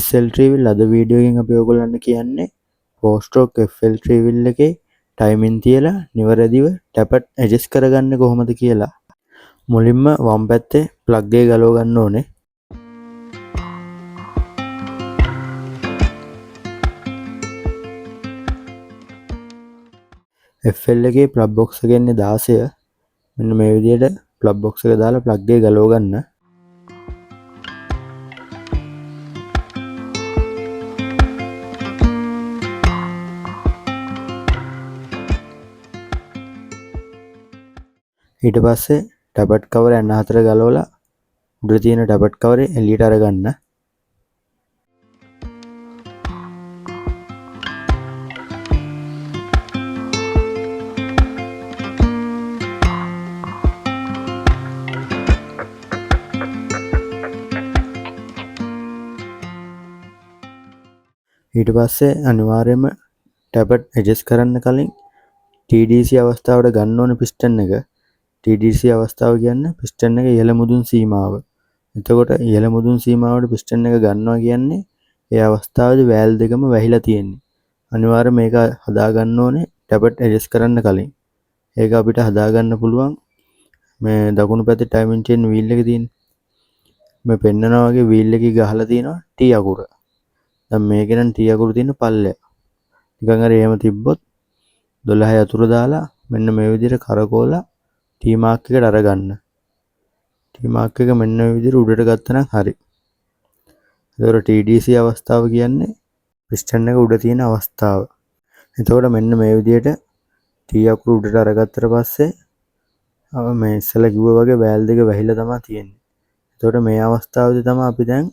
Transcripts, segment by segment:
SL three-wheel අද video එකෙන් අපි ඔයගොල්ලන්ට කියන්නේ 4-stroke FL ට්‍රීවිල් එකේ ටයිමින් තියලා නිවැරදිව ටැපට් ඇඩ්ජස්ට් කරගන්නේ කොහොමද කියලා. මුලින්ම වම් පැත්තේ ප්ලග් එක ගලව ගන්න ඕනේ. FL එකේ ප්ලග් බොක්ස් එක ඉන්නේ 16. මෙන්න මේ විදිහට ප්ලග් බොක්ස් එක දාලා ප්ලග් එක ගලව ගන්න. ඊට පස්සේ ටැපට් කවර් 94 ගලවලා උඩ තියෙන ටැපට් කවරේ එළියට අරගන්න. ඊට පස්සේ අනිවාර්යයෙන්ම ටැපට් ඇඩ්ජස්ට් කරන්න කලින් TDC අවස්ථාවට ගන්න ඕනේ පිස්ටන් එක. TDC අවස්ථාව කියන්නේ පිස්ටන් එක ඉහළ මුදුන් සීමාව. එතකොට ඉහළ මුදුන් සීමාවට පිස්ටන් එක ගන්නවා කියන්නේ ඒ අවස්ථාවේදී වෑල් දෙකම වැහිලා තියෙන්නේ. අනිවාර්යයෙන් මේක හදා ගන්න ඕනේ ටැපට් ඇඩ්ජස්ට් කරන්න කලින්. ඒක අපිට හදා ගන්න පුළුවන් මේ දකුණු පැත්තේ ටයිමින් චේන් වීල් එක තියෙන. මේ පෙන්නනා වගේ වීල් එකේ ගහලා තියෙනවා T අකුර. දැන් මේකේ නම් T අකුර තියෙන පල්ලෙය. නිකන් හරි එහෙම තිබ්බොත් 12 අතුරු දාලා මෙන්න මේ විදිහට කරකෝලා T මාක් එකට අරගන්න. T මාක් එක මෙන්න මේ විදිහට උඩට ගත්තනම් හරි. එතකොට TDC අවස්ථාව කියන්නේ පිස්ටන් එක උඩ තියෙන අවස්ථාව. එතකොට මෙන්න මේ විදිහට T අකුර උඩට අරගත්තට පස්සේ මේ ඉස්සෙල්ලා කිව්වා වගේ වෑල් දෙක වැහිලා තමයි තියෙන්නේ. එතකොට මේ අවස්ථාවේදී තමයි අපි දැන්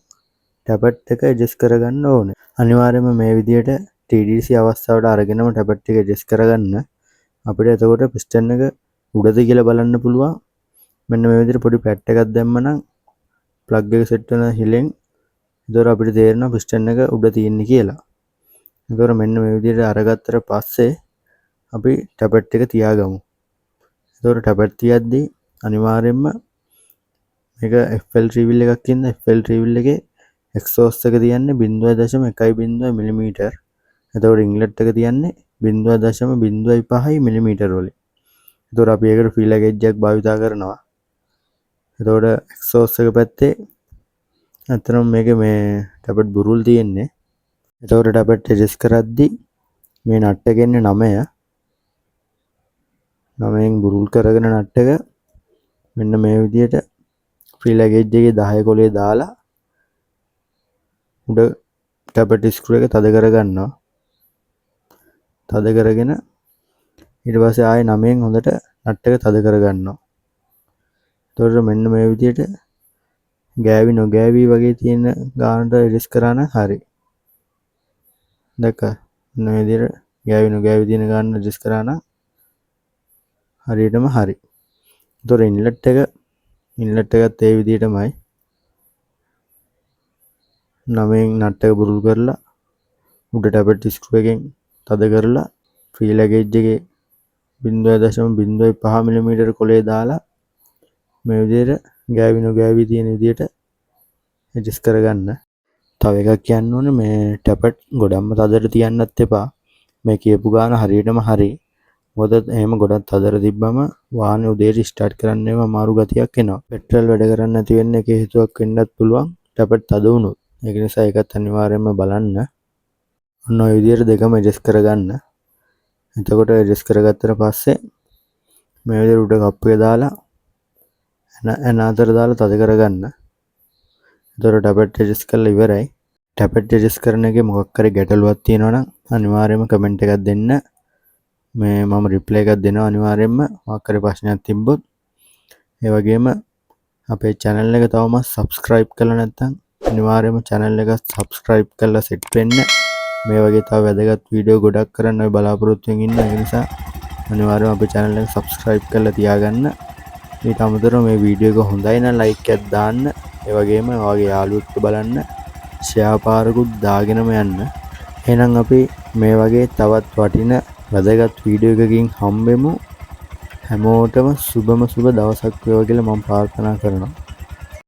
ටැපට් එක ඇඩ්ජස්ට් කරගන්න ඕනේ. අනිවාර්යයෙන්ම මේ විදිහට TDC අවස්ථාවට අරගෙනම ටැපට් එක ඇඩ්ජස්ට් කරගන්න. අපිට එතකොට පිස්ටන් එක උඩද කියලා බලන්න පුළුවන්. මෙන්න මේ විදිහට පොඩි පැට් එකක් දැම්මනම් ප්ලග් එක සෙට් වෙන හිලෙන් ඒතර අපිට තේරෙනවා පිස්ටන් එක උඩ තියෙන්නේ කියලා. ඒතර මෙන්න මේ විදිහට අරගත්තට පස්සේ අපි ටැපට් එක තියාගමු. ඒතර ටැපට් තියද්දී අනිවාර්යයෙන්ම මේක FL ට්‍රීවිල් එකක් ඉන්න FL ට්‍රීවිල් එකේ එක්සෝස්ට් එක තියන්නේ 0.1 මිලිමීටර්. එතකොට ඉන්ලට් එක තියන්නේ 0.05 මිලිමීටර් වලින්. එතකොට අපි ඒකට ෆීලර් ගේජ් එකක් භාවිතා කරනවා. එතකොට එක්සෝස්ට් එක පැත්තේ අතරම මේකේ මේ ටැපට් බුරුල් තියෙන්නේ. එතකොට ටැපට් ඇඩ්ජස්ට් කරද්දී මේ නට් එක එන්නේ 9. 9න් බුරුල් කරගෙන නට් එක මෙන්න මේ විදිහට ෆීලර් ගේජ් එකේ 10 කොලේ දාලා උඩ ටැපට් ස්ක්‍රූ එක තද කරගන්නවා. තද කරගෙන ඊට පස්සේ ආයෙ 9න් හොඳට නට් එක තද කරගන්නවා. එතකොට මෙන්න මේ විදිහට ගෑවි නොගෑවි වගේ තියෙන ගානට ඇඩ්ජස්ට් කරා නම් හරි. දැක්කා? මෙන්න මේ විදිහට ගෑවි නොගෑවි තියෙන ගානට ඇඩ්ජස්ට් කරා නම් හරියටම හරි. එතකොට ඉන්ලට් එකත් ඒ විදිහටමයි. 9න් නට් එක බුරුල් කරලා උඩ ටැපට් ස්ක්‍රූ එකෙන් තද කරලා ෆීලර් ගේජ් එකේ 0.05 මිලිමීටර් කොලේ දාලා මේ විදිහට ගෑවි නොගෑවි තියෙන විදිහට ඇඩ්ජස්ට් කරගන්න. තව එකක් කියන්න ඕනේ මේ ටැපට් ගොඩක්ම තදට තියන්නත් එපා. මේ කියපු ගාන හරියටම හරි. මොකද එහෙම ගොඩක් තදට තිබ්බම වාහනේ උදේට ස්ටාර්ට් කරන්නේම අමාරු ගතියක් එනවා. පෙට්‍රල් වැඩ කරන්නේ නැති වෙන්න එක හේතුවක් වෙන්නත් පුළුවන් ටැපට් තද වුණොත්. ඒක නිසා ඒකත් අනිවාර්යයෙන්ම බලන්න. ඔන්න ඔය විදිහට දෙකම ඇඩ්ජස්ට් කරගන්න. එතකොට ඇඩ්ජස්ට් කරගත්තට පස්සේ මේ විදිහට උඩ කප් එක දාලා එන දාලා තද කරගන්න. එතකොට ටැපට් ඇඩ්ජස්ට් කරලා ඉවරයි. ටැපට් ඇඩ්ජස්ට් කරන එකේ මොකක් හරි ගැටලුවක් තියෙනවා නම් අනිවාර්යයෙන්ම කමෙන්ට් එකක් දෙන්න. මේ මම රිප්ලයි එකක් දෙනවා අනිවාර්යයෙන්ම මොකක් හරි ප්‍රශ්නයක් තිබ්බොත්. ඒ වගේම අපේ channel එක තවම subscribe කරලා නැත්නම් අනිවාර්යයෙන්ම channel එක subscribe කරලා set වෙන්න. මේ වගේ තව වැදගත් වීඩියෝ ගොඩක් කරන්න ඔය බලාපොරොත්තු වෙමින් ඉන්න. ඒ නිසා අනිවාර්යයෙන්ම අපේ channel එක subscribe කරලා තියාගන්න. ඊට අමතරව මේ වීඩියෝ එක හොඳයි නම් like එකක් දාන්න. ඒ වගේම ඔයාගේ යාළුවොත් බලන්න share පාරකුත් දාගෙනම යන්න. එහෙනම් අපි මේ වගේ තවත් වටින වැදගත් වීඩියෝ එකකින් හම්බෙමු. හැමෝටම සුබම සුබ දවසක් වේවා කියලා මම ප්‍රාර්ථනා කරනවා.